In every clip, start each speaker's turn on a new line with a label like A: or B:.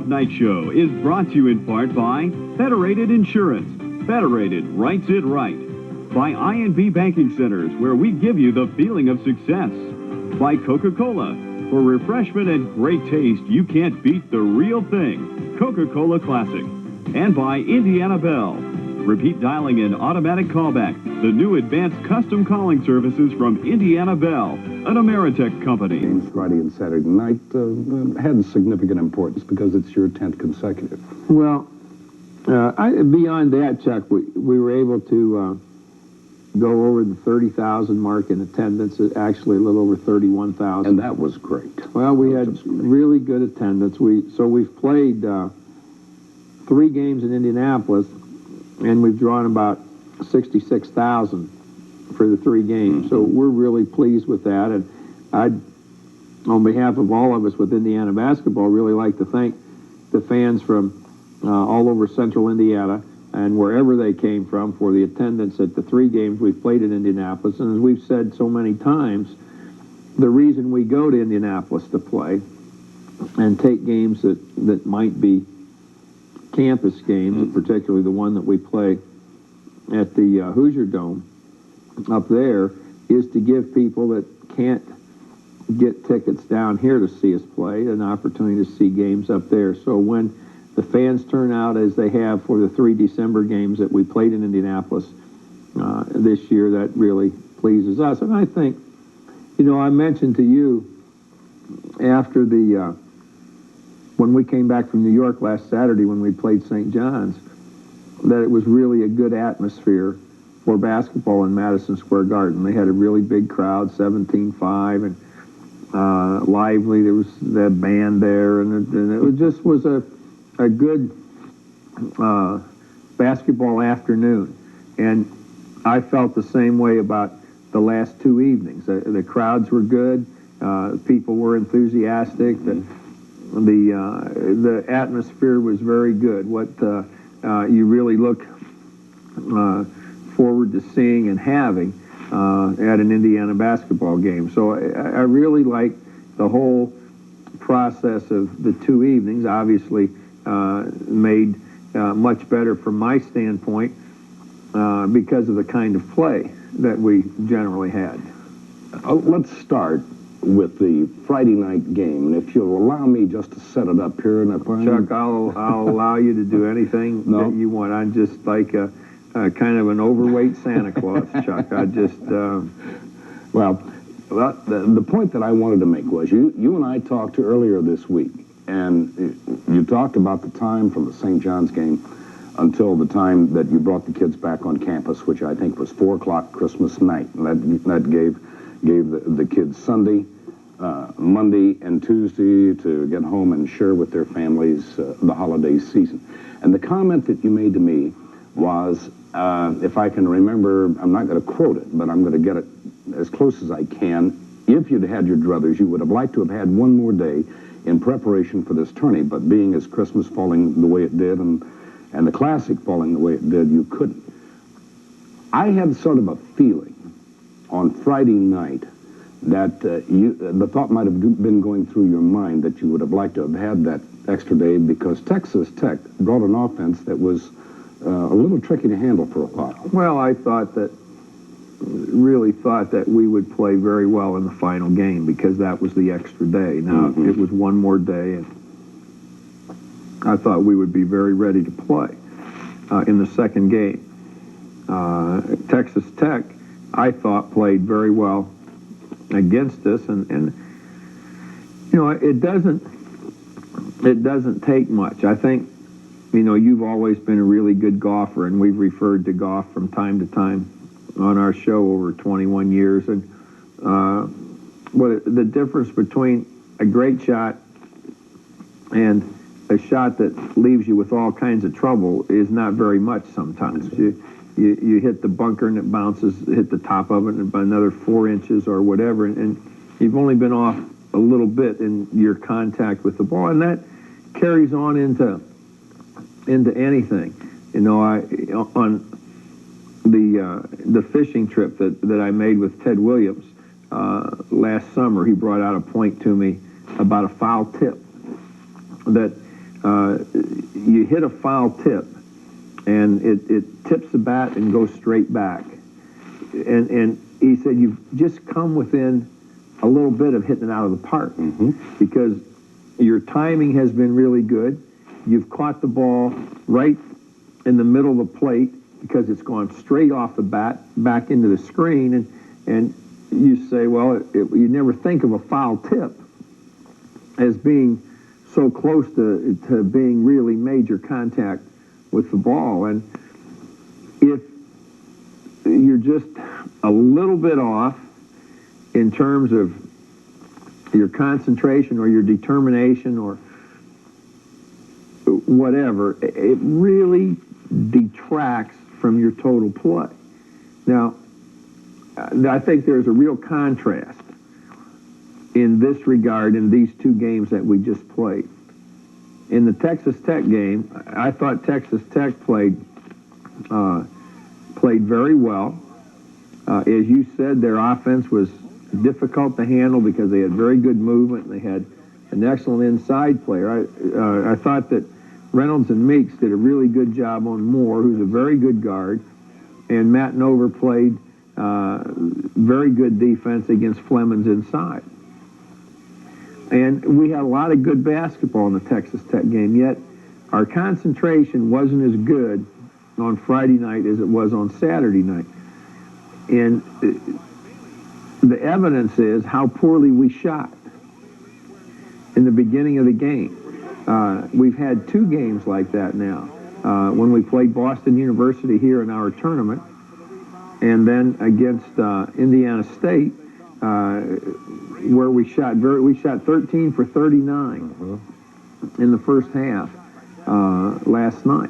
A: Night Show is brought to you in part by Federated Insurance. Federated writes it right. By I&B Banking Centers, where we give you the feeling of success. By Coca-Cola. For refreshment and great taste, you can't beat the real thing. Coca-Cola Classic. And by Indiana Bell. Repeat dialing and automatic callback. The new advanced custom calling services from Indiana Bell, an Ameritech company.
B: Games Friday and Saturday night had significant importance because it's your 10th consecutive.
C: Well, beyond that, Chuck, we were able to go over the 30,000 mark in attendance, actually a little over 31,000.
B: And that was great.
C: Well, we had really good attendance. We've played 3 games in Indianapolis, and we've drawn about 66,000 for the 3 games. Mm-hmm. So we're really pleased with that. And I'd, on behalf of all of us with Indiana basketball, really like to thank the fans from all over central Indiana and wherever they came from for the attendance at the 3 games we've played in Indianapolis. And as we've said so many times, the reason we go to Indianapolis to play and take games that might be campus games, particularly the one that we play at the Hoosier Dome up there, is to give people that can't get tickets down here to see us play an opportunity to see games up there. So when the fans turn out as they have for the 3 December games that we played in Indianapolis this year, that really pleases us. And I think, you know, I mentioned to you after the when we came back from New York last Saturday when we played St. John's, that it was really a good atmosphere for basketball in Madison Square Garden. They had a really big crowd, 17,500, and lively. There was the band there, and it just was a good basketball afternoon. And I felt the same way about the last 2 evenings. The crowds were good. People were enthusiastic. The atmosphere was very good. What you really look forward to seeing and having at an Indiana basketball game. So I really like the whole process of the 2 evenings. Obviously made much better from my standpoint because of the kind of play that we generally had.
B: Let's start with the Friday night game, and if you'll allow me just to set it up here. And
C: Chuck, I'll allow you to do anything that you want. I'm just like a kind of an overweight Santa Claus, Chuck. I just
B: well, the point that I wanted to make was you and I talked earlier this week, and you talked about the time from the St. John's game until the time that you brought the kids back on campus, which I think was 4 o'clock Christmas night, and that gave the kids Sunday, Monday, and Tuesday to get home and share with their families the holiday season. And the comment that you made to me was, if I can remember, I'm not going to quote it, but I'm going to get it as close as I can. If you'd had your druthers, you would have liked to have had one more day in preparation for this tourney, but being as Christmas falling the way it did and the Classic falling the way it did, you couldn't. I had sort of a feeling on Friday night that the thought might have been going through your mind that you would have liked to have had that extra day, because Texas Tech brought an offense that was a little tricky to handle for a while.
C: Well, I really thought that we would play very well in the final game because that was the extra day. Now, it was one more day, and I thought we would be very ready to play in the second game. Texas Tech, I thought, played very well against us, and you know, it doesn't take much. I think, you know, you've always been a really good golfer, and we've referred to golf from time to time on our show over 21 years, and the difference between a great shot and a shot that leaves you with all kinds of trouble is not very much sometimes. You hit the bunker and it bounces, hit the top of it and by another 4 inches or whatever, and you've only been off a little bit in your contact with the ball, and that carries on into anything. You know, on the fishing trip that I made with Ted Williams last summer, he brought out a point to me about a foul tip that you hit a foul tip, and it tips the bat and goes straight back. And he said, you've just come within a little bit of hitting it out of the park because your timing has been really good. You've caught the ball right in the middle of the plate because it's gone straight off the bat back into the screen. And you say, well, you never think of a foul tip as being so close to being really major contact with the ball. And if you're just a little bit off in terms of your concentration or your determination or whatever, it really detracts from your total play. Now, I think there's a real contrast in this regard in these two games that we just played. In the Texas Tech game, I thought Texas Tech played very well. As you said, their offense was difficult to handle because they had very good movement and they had an excellent inside player. I thought that Reynolds and Meeks did a really good job on Moore, who's a very good guard, and Matt Nover played very good defense against Flemings inside. And we had a lot of good basketball in the Texas Tech game, yet our concentration wasn't as good on Friday night as it was on Saturday night. And the evidence is how poorly we shot in the beginning of the game. We've had two games like that now. When we played Boston University here in our tournament, and then against Indiana State, where we shot 13 for 39 in the first half last night,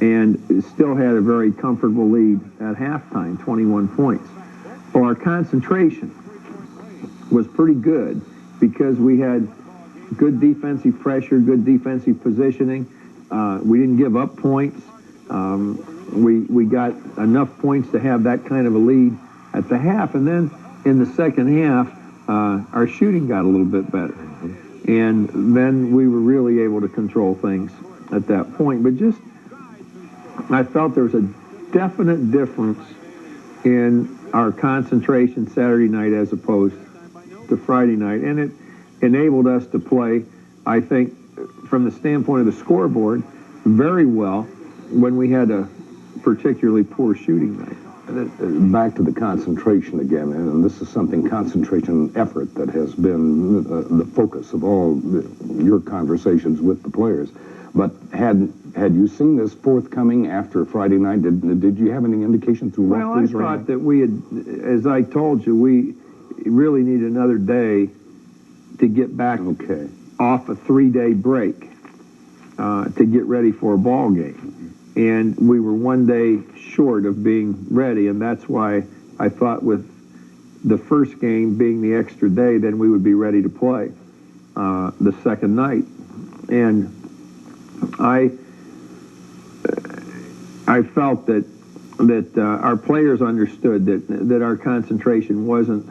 C: and still had a very comfortable lead at halftime, 21 points. Well, our concentration was pretty good because we had good defensive pressure, good defensive positioning. We didn't give up points. We got enough points to have that kind of a lead at the half, and then in the second half, our shooting got a little bit better. And then we were really able to control things at that point. But just, I felt there was a definite difference in our concentration Saturday night as opposed to Friday night. And it enabled us to play, I think, from the standpoint of the scoreboard, very well when we had a particularly poor shooting night.
B: Back to the concentration again, and this is something, concentration and effort, that has been the focus of all your conversations with the players. But had you seen this forthcoming after Friday night? Did you have any indication through
C: Well, I thought that we had, as I told you, we really need another day to get back off a 3-day break to get ready for a ball game. And we were one day short of being ready, and that's why I thought with the first game being the extra day, then we would be ready to play the second night. And I felt that our players understood that our concentration wasn't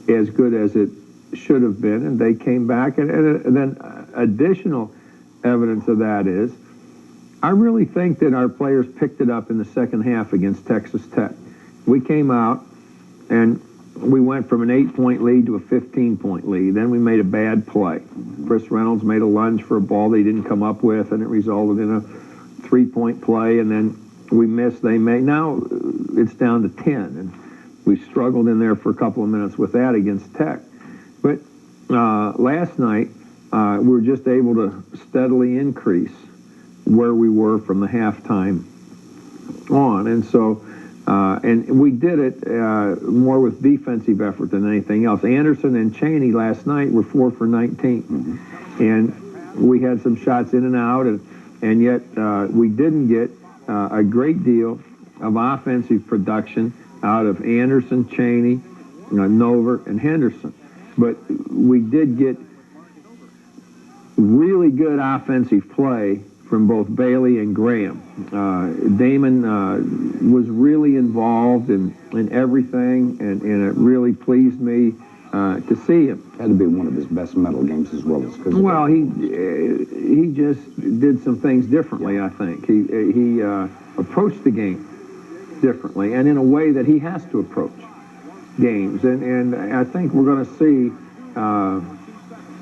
C: as good as it should have been, and they came back. And then additional evidence of that is, I really think that our players picked it up in the second half against Texas Tech. We came out and we went from an 8-point lead to a 15-point lead. Then we made a bad play. Chris Reynolds made a lunge for a ball they didn't come up with, and it resulted in a 3-point play, and then we missed. They made. Now it's down to 10, and we struggled in there for a couple of minutes with that against Tech. But last night, we were just able to steadily increase where we were from the halftime on. And so, and we did it more with defensive effort than anything else. Anderson and Chaney last night were 4 for 19. And we had some shots in and out, and yet we didn't get a great deal of offensive production out of Anderson, Chaney, Nover, and Henderson. But we did get really good offensive play from both Bailey and Graham. Damon was really involved in everything, and it really pleased me to see him.
B: Had to be one of his best mental games as well as physical.
C: Well, he just did some things differently, I think. He approached the game differently and in a way that he has to approach games. And I think we're going to see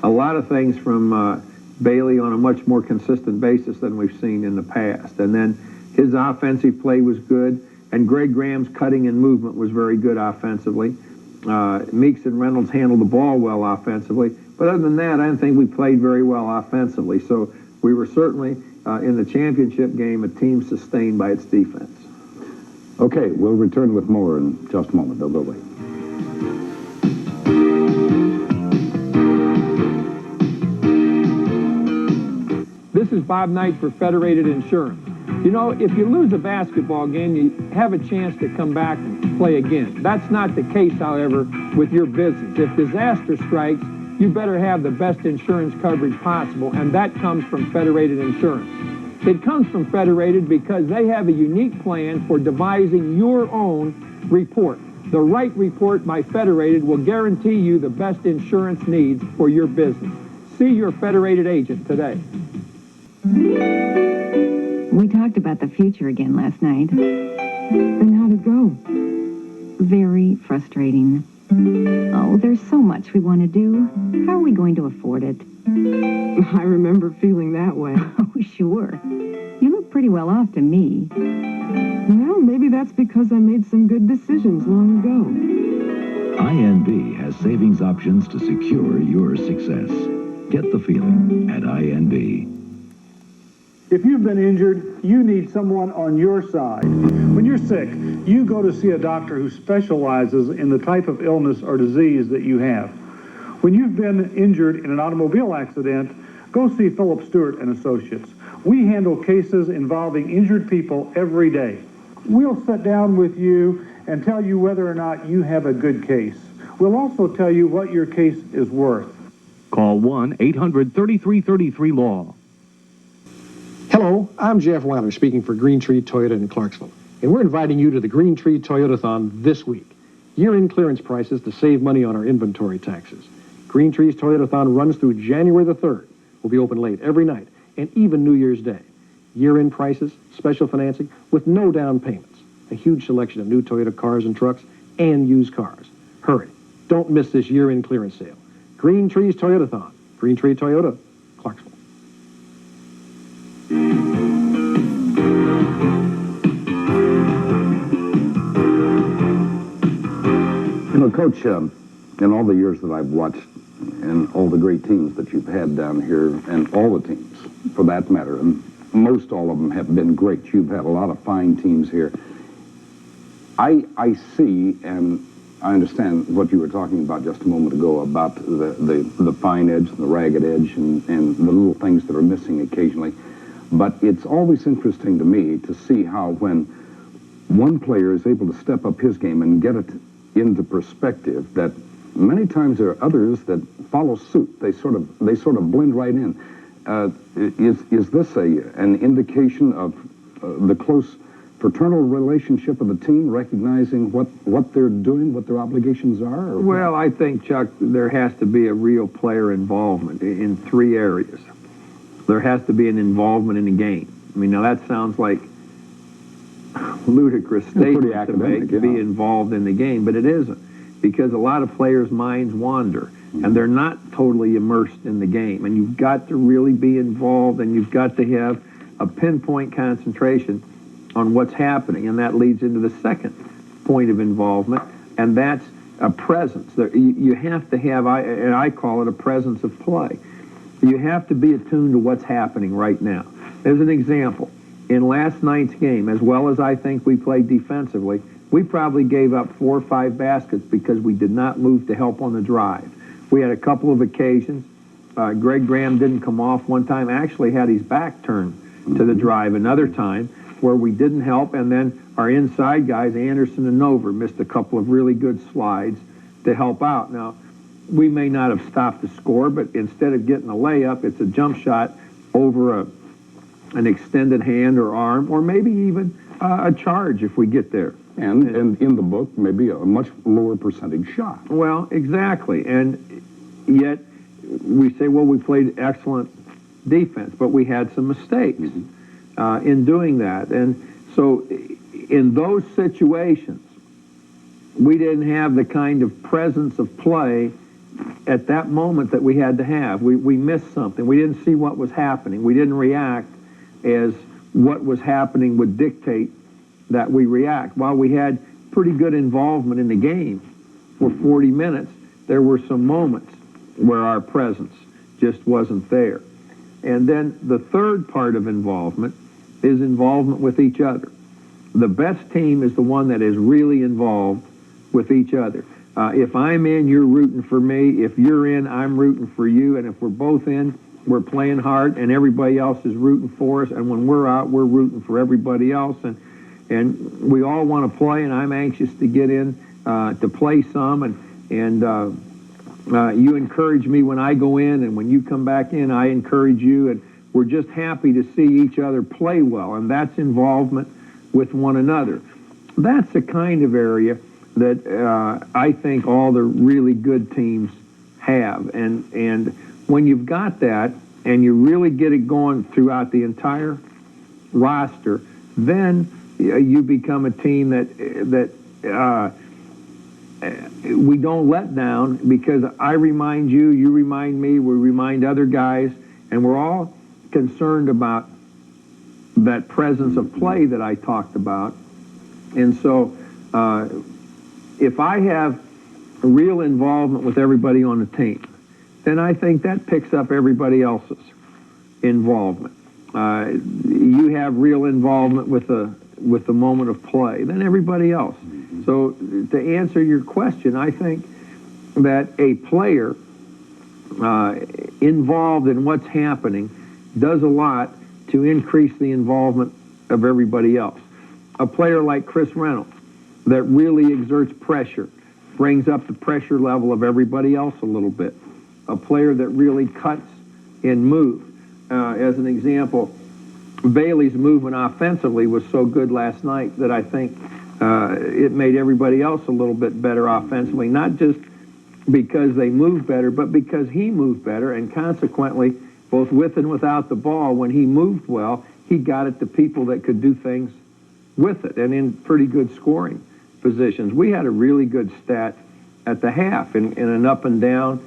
C: a lot of things from Bailey on a much more consistent basis than we've seen in the past. And then his offensive play was good, and Greg Graham's cutting and movement was very good offensively. Meeks and Reynolds handled the ball well offensively. But other than that, I didn't think we played very well offensively. So we were certainly, in the championship game, a team sustained by its defense.
B: Okay, we'll return with more in just a moment. Don't go away.
C: This is Bob Knight for Federated Insurance. You know, if you lose a basketball game, you have a chance to come back and play again. That's not the case, however, with your business. If disaster strikes, you better have the best insurance coverage possible, and that comes from Federated Insurance. It comes from Federated because they have a unique plan for devising your own report. The right report by Federated will guarantee you the best insurance needs for your business. See your Federated agent today.
D: We talked about the future again last night. And how'd it go? Very frustrating. Oh, there's so much we want to do. How are we going to afford it?
E: I remember feeling that way.
D: Oh, sure. You look pretty well off to me.
E: Well, maybe that's because I made some good decisions long ago.
F: INB has savings options to secure your success. Get the feeling at INB.
G: If you've been injured, you need someone on your side. When you're sick, you go to see a doctor who specializes in the type of illness or disease that you have. When you've been injured in an automobile accident, go see Philip Stewart and Associates. We handle cases involving injured people every day. We'll sit down with you and tell you whether or not you have a good case. We'll also tell you what your case is worth.
A: Call 1-800-3333-LAW.
H: Hello, I'm Jeff Weiner speaking for Green Tree Toyota in Clarksville. And we're inviting you to the Green Tree Toyotathon this week. Year-end clearance prices to save money on our inventory taxes. Green Tree's Toyotathon runs through January the 3rd. We'll be open late every night and even New Year's Day. Year-end prices, special financing with no down payments. A huge selection of new Toyota cars and trucks and used cars. Hurry, don't miss this year-end clearance sale. Green Tree's Toyotathon. Green Tree Toyota, Clarksville.
B: You know, Coach, in all the years that I've watched and all the great teams that you've had down here, and all the teams, for that matter, and most all of them have been great. You've had a lot of fine teams here. I see, and I understand what you were talking about just a moment ago about the fine edge and the ragged edge and the little things that are missing occasionally. But it's always interesting to me to see how when one player is able to step up his game and get it into perspective, that many times there are others that follow suit. They sort of blend right in. Is this an indication of the close fraternal relationship of the team, recognizing what they're doing, what their obligations are? Or
C: well, I think, Chuck, there has to be a real player involvement in three areas. There has to be an involvement in the game. I mean, now that sounds like ludicrous statement to make, to be involved in the game, but it isn't, because a lot of players' minds wander, and they're not totally immersed in the game, and you've got to really be involved, and you've got to have a pinpoint concentration on what's happening, and that leads into the second point of involvement, and that's a presence. You have to have, and I call it a presence of play. You have to be attuned to what's happening right now. As an example, in last night's game, as well as I think we played defensively, we probably gave up 4 or 5 baskets because we did not move to help on the drive. We had a couple of occasions. Greg Graham didn't come off one time, actually had his back turned to the drive another time, where we didn't help, and then our inside guys, Anderson and Nover, missed a couple of really good slides to help out. Now, we may not have stopped the score, but instead of getting a layup, it's a jump shot over an extended hand or arm, or maybe even a charge if we get there.
B: And in the book, maybe a much lower percentage shot.
C: Well, exactly. And yet we say, well, we played excellent defense, but we had some mistakes in doing that. And so in those situations, we didn't have the kind of presence of play at that moment that we had to have. We missed something. We didn't see what was happening. We didn't react as what was happening would dictate that we react. While we had pretty good involvement in the game for 40 minutes, there were some moments where our presence just wasn't there. And then the third part of involvement is involvement with each other. The best team is the one that is really involved with each other. If I'm in, you're rooting for me. If you're in, I'm rooting for you. And if we're both in, we're playing hard, and everybody else is rooting for us. And when we're out, we're rooting for everybody else. And we all want to play, and I'm anxious to get in to play some. And you encourage me when I go in, and when you come back in, I encourage you. And we're just happy to see each other play well, and that's involvement with one another. That's the kind of area that I think all the really good teams have. And when you've got that, and you really get it going throughout the entire roster, then you become a team that we don't let down, because I remind you, you remind me, we remind other guys, and we're all concerned about that presence of play that I talked about. And so if I have real involvement with everybody on the team, then I think that picks up everybody else's involvement. You have real involvement with the moment of play, then everybody else. So to answer your question, I think that a player involved in what's happening does a lot to increase the involvement of everybody else. A player like Chris Reynolds that really exerts pressure, brings up the pressure level of everybody else a little bit. A player that really cuts and moves. As an example, Bailey's movement offensively was so good last night that I think it made everybody else a little bit better offensively, not just because they moved better, but because he moved better, and consequently, both with and without the ball, when he moved well, he got it to people that could do things with it, and in pretty good scoring positions. We had a really good stat at the half in an up and down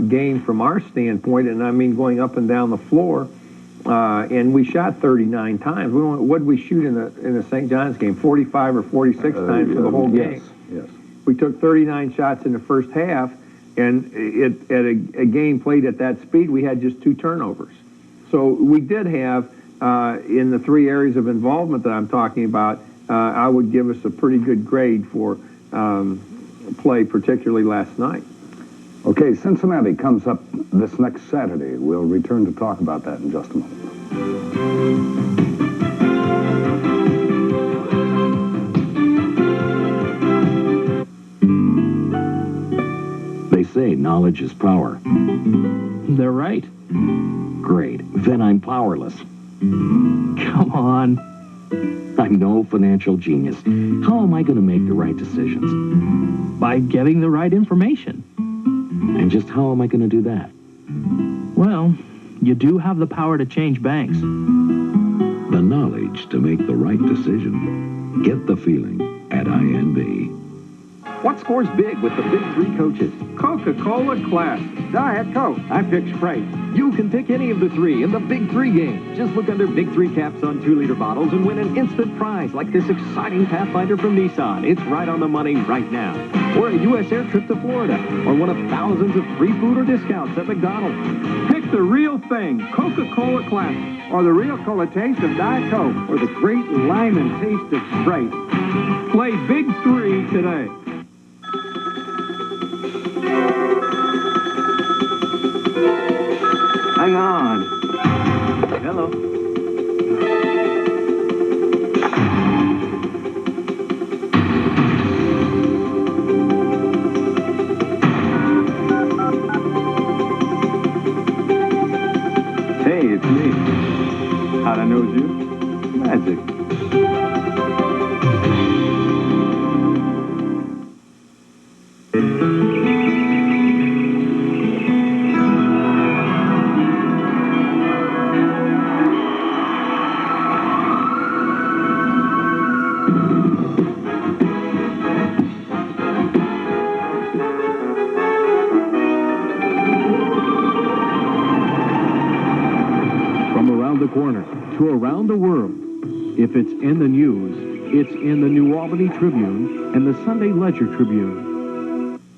C: game from our standpoint, and I mean going up and down the floor, and we shot 39 times. What did we shoot in the St. John's game? 45 or 46 times for the whole game.
B: Yes.
C: We took 39 shots in the first half, and at a game played at that speed, we had just 2 turnovers. So we did have, in the 3 areas of involvement that I'm talking about, I would give us a pretty good grade for play, particularly last night.
B: Okay, Cincinnati comes up this next Saturday. We'll return to talk about that in just a moment.
F: They say knowledge is power.
I: They're right.
F: Great. Then I'm powerless.
I: Come on.
F: I'm no financial genius. How am I going to make the right decisions?
I: By getting the right information.
F: And just how am I going to do that?
I: Well, you do have the power to change banks.
F: The knowledge to make the right decision. Get the feeling at INB.
J: What scores big with the big 3 coaches? Coca-Cola Classic. Diet Coke. I pick Sprite. You can pick any of the 3 in the Big 3 game. Just look under Big 3 caps on 2-liter bottles and win an instant prize like this exciting Pathfinder from Nissan. It's right on the money right now. Or a U.S. air trip to Florida. Or one of thousands of free food or discounts at McDonald's. Pick the real thing, Coca-Cola Classic. Or the real cola taste of Diet Coke. Or the great lime and taste of Sprite. Play Big 3 today. Hang on. Hello. Hey, it's me. How'd I know it was you? Magic.
K: around the corner to around the world. If it's in the news, it's in the New Albany Tribune and the Sunday Ledger Tribune.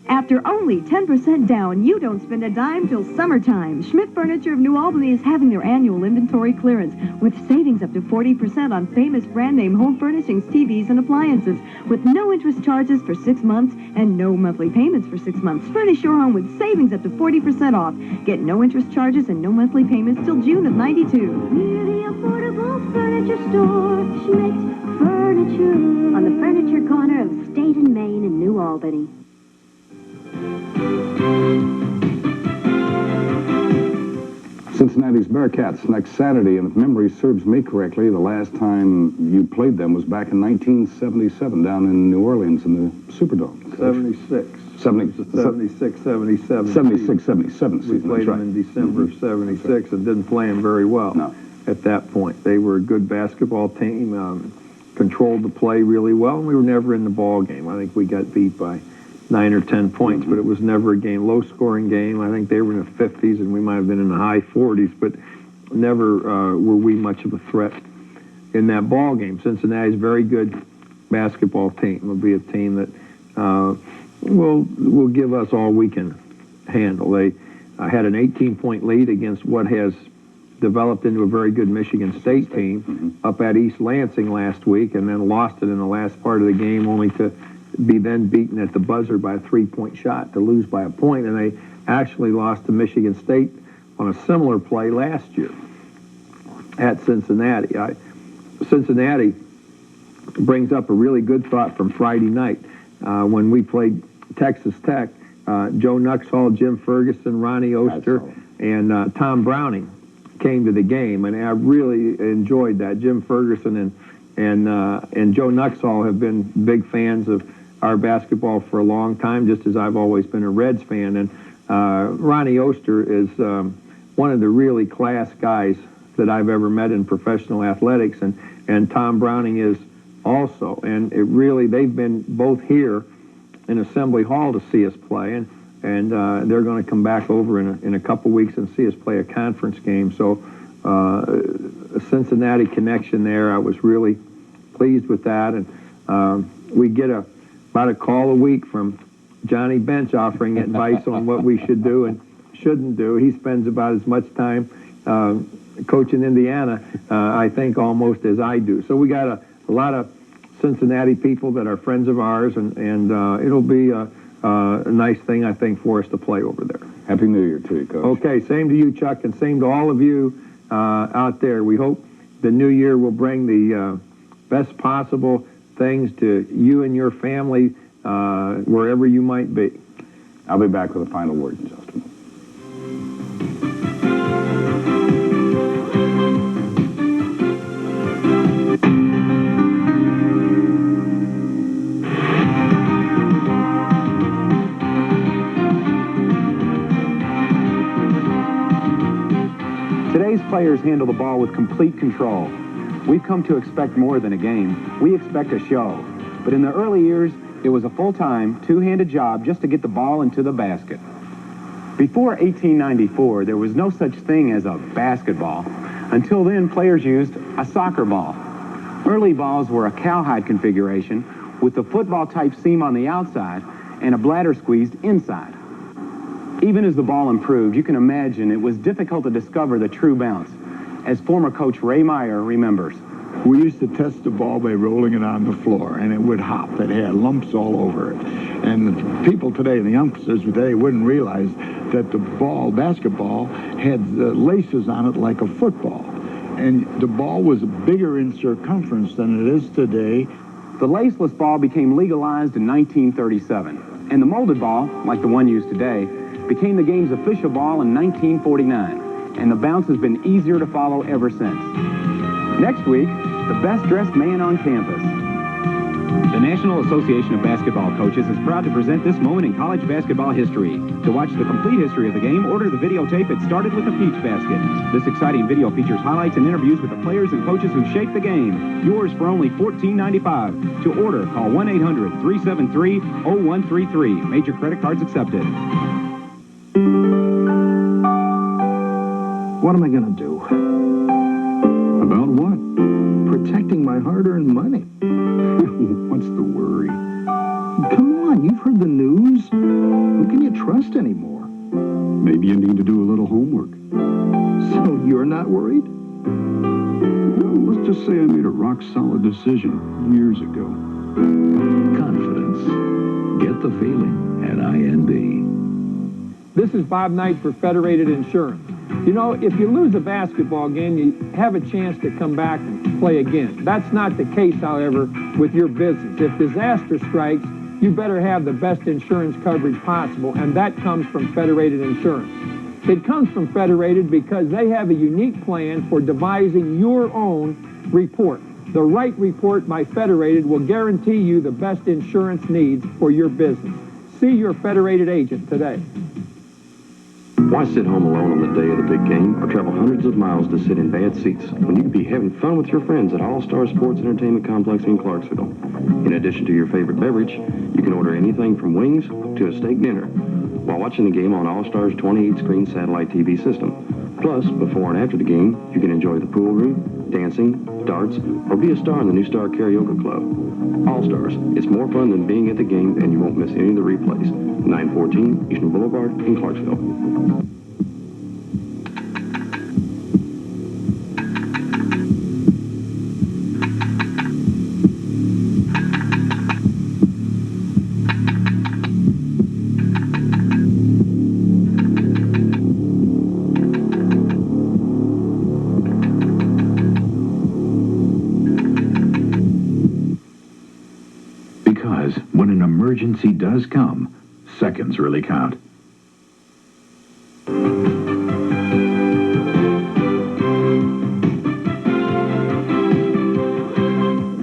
L: After only 10% down, you don't spend a dime till summertime. Schmidt Furniture of New Albany is having their annual inventory clearance with savings up to 40% on famous brand name home furnishings, TVs, and appliances with no interest charges for 6 months and no monthly payments for 6 months. Furnish your home with savings up to 40% off. Get no interest charges and no monthly payments till June of '92.
M: We're the affordable furniture store, Schmidt Furniture. On the furniture corner of State and Main in New Albany.
B: Cincinnati's Bearcats next Saturday, and if memory serves me correctly, the last time you played them was back in 1977 down in New Orleans in the Superdome.
C: 76. 76, 77.
B: 76, 77
C: We
B: season,
C: played
B: that's right.
C: them in December of 76 and didn't play them very well at that point. They were a good basketball team, controlled the play really well, and we were never in the ball game. I think we got beat by 9 or 10 points, but it was never a game, low-scoring game. I think they were in the 50s, and we might have been in the high 40s, but never were we much of a threat in that ball game. Cincinnati's a very good basketball team. It'll be a team that will give us all we can handle. They had an 18-point lead against what has developed into a very good Michigan State team up at East Lansing last week, and then lost it in the last part of the game, only to be then beaten at the buzzer by a 3-point shot to lose by a point. And they actually lost to Michigan State on a similar play last year at Cincinnati. Cincinnati brings up a really good thought from Friday night when we played Texas Tech. Joe Nuxhall, Jim Ferguson, Ronnie Oster, and Tom Browning came to the game, and I really enjoyed that. Jim Ferguson and Joe Nuxhall have been big fans of our basketball for a long time, just as I've always been a Reds fan. And Ronnie Oster is one of the really class guys that I've ever met in professional athletics, and Tom Browning is also. And it really, they've been both here in Assembly Hall to see us play, and they're going to come back over in a couple weeks and see us play a conference game. So a Cincinnati connection there. I was really pleased with that, and we get about a call a week from Johnny Bench offering advice on what we should do and shouldn't do. He spends about as much time coaching Indiana, I think, almost as I do. So we got a lot of Cincinnati people that are friends of ours, and it'll be a nice thing, I think, for us to play over there.
B: Happy New Year to you, Coach.
C: Okay, same to you, Chuck, and same to all of you out there. We hope the new year will bring the best possible things to you and your family wherever you might be.
B: I'll be back with a final word in just a minute.
N: Today's players handle the ball with complete control. We've come to expect more than a game. We expect a show. But in the early years, it was a full-time, two-handed job just to get the ball into the basket. Before 1894, there was no such thing as a basketball. Until then, players used a soccer ball. Early balls were a cowhide configuration with the football-type seam on the outside and a bladder squeezed inside. Even as the ball improved, you can imagine it was difficult to discover the true bounce, as former coach Ray Meyer remembers.
O: We used to test the ball by rolling it on the floor, and it would hop. It had lumps all over it. And the people today, the youngsters today, wouldn't realize that the ball, basketball, had laces on it like a football. And the ball was bigger in circumference than it is today.
N: The laceless ball became legalized in 1937, and the molded ball, like the one used today, became the game's official ball in 1949, and the bounce has been easier to follow ever since. Next week, the best-dressed man on campus.
P: The National Association of Basketball Coaches is proud to present this moment in college basketball history. To watch the complete history of the game, order the videotape It Started with a Peach Basket. This exciting video features highlights and interviews with the players and coaches who shaped the game. Yours for only $14.95. To order, call 1-800-373-0133. Major credit cards accepted.
Q: What am I going to do?
B: About what? Protecting my hard-earned money. What's the worry? Come on, you've heard the news. Who can you trust anymore? Maybe you need to do a little homework. So you're not worried? Well, let's just say I made a rock-solid decision years ago.
F: Confidence. Get the feeling at INB.
C: This is Bob Knight for Federated Insurance. You know, if you lose a basketball game, you have a chance to come back and play again. That's not the case, however, with your business. If disaster strikes, you better have the best insurance coverage possible, and that comes from Federated Insurance. It comes from Federated because they have a unique plan for devising your own report. The right report by Federated will guarantee you the best insurance needs for your business. See your Federated agent today.
Q: Why sit home alone on the day of the big game or travel hundreds of miles to sit in bad seats when you could be having fun with your friends at All-Star Sports Entertainment Complex in Clarksville? In addition to your favorite beverage, you can order anything from wings to a steak dinner while watching the game on All-Star's 28-screen satellite TV system. Plus, before and after the game, you can enjoy the pool room, dancing, darts, or be a star in the New Star Karaoke Club. All-Stars, it's more fun than being at the game, and you won't miss any of the replays. 914 Eastern Boulevard in Clarksville.
R: Because when an emergency does come, seconds really count.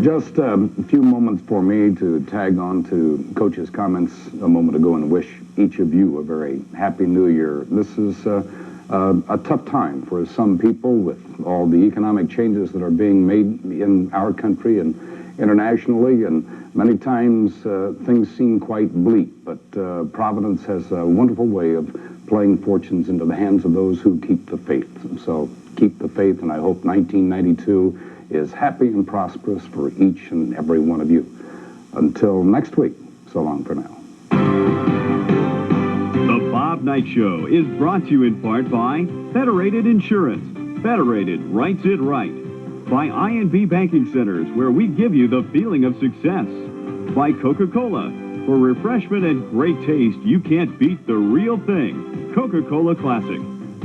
B: Just a few moments for me to tag on to Coach's comments a moment ago and wish each of you a very happy new year. This is a tough time for some people with all the economic changes that are being made in our country and internationally, and many times things seem quite bleak, but Providence has a wonderful way of playing fortunes into the hands of those who keep the faith. So keep the faith, and I hope 1992 is happy and prosperous for each and every one of you. Until next week, so long for now.
A: The Bob Knight Show is brought to you in part by Federated Insurance. Federated writes it right. By INB Banking Centers, where we give you the feeling of success. By Coca-Cola. For refreshment and great taste, you can't beat the real thing. Coca-Cola Classic.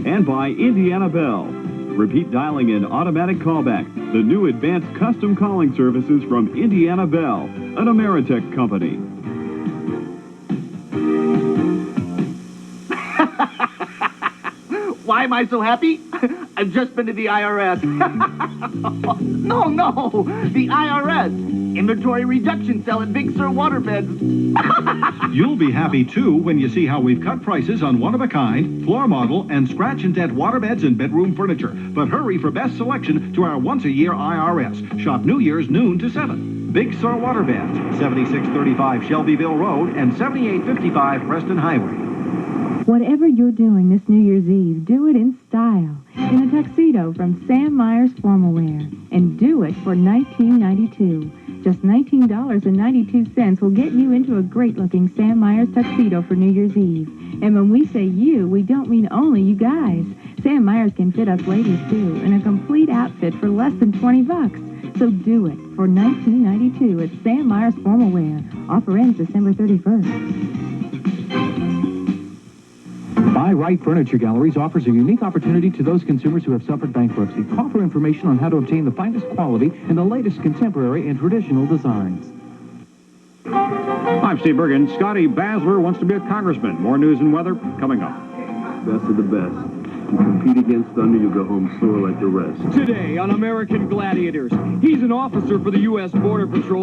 A: And by Indiana Bell. Repeat dialing and automatic callback. The new advanced custom calling services from Indiana Bell, an Ameritech company.
S: Why am I so happy? I've just been to the IRS. No, the IRS. Inventory reduction cell at Big Sur Waterbeds.
T: You'll be happy, too, when you see how we've cut prices on one-of-a-kind, floor model, and scratch and dent waterbeds and bedroom furniture. But hurry for best selection to our once-a-year IRS. Shop New Year's noon to 7. Big Sur Waterbeds, 7635 Shelbyville Road and 7855 Preston Highway.
L: Whatever you're doing this New Year's Eve, do it in style. In a tuxedo from Sam Myers Formal Wear. And do it for $19.92. Just $19.92 will get you into a great-looking Sam Myers tuxedo for New Year's Eve. And when we say you, we don't mean only you guys. Sam Myers can fit us ladies, too, in a complete outfit for less than $20. So do it for $19.92 at Sam Myers Formal Wear. Offer ends December 31st.
K: Buy Right Furniture Galleries offers a unique opportunity to those consumers who have suffered bankruptcy. Call for information on how to obtain the finest quality and the latest contemporary and traditional designs.
P: I'm Steve Bergen. Scotty Basler wants to be a congressman. More news and weather coming up.
U: Best of the best. You compete against thunder, you go home sore like the rest.
V: Today on American Gladiators, he's an officer for the U.S. Border Patrol.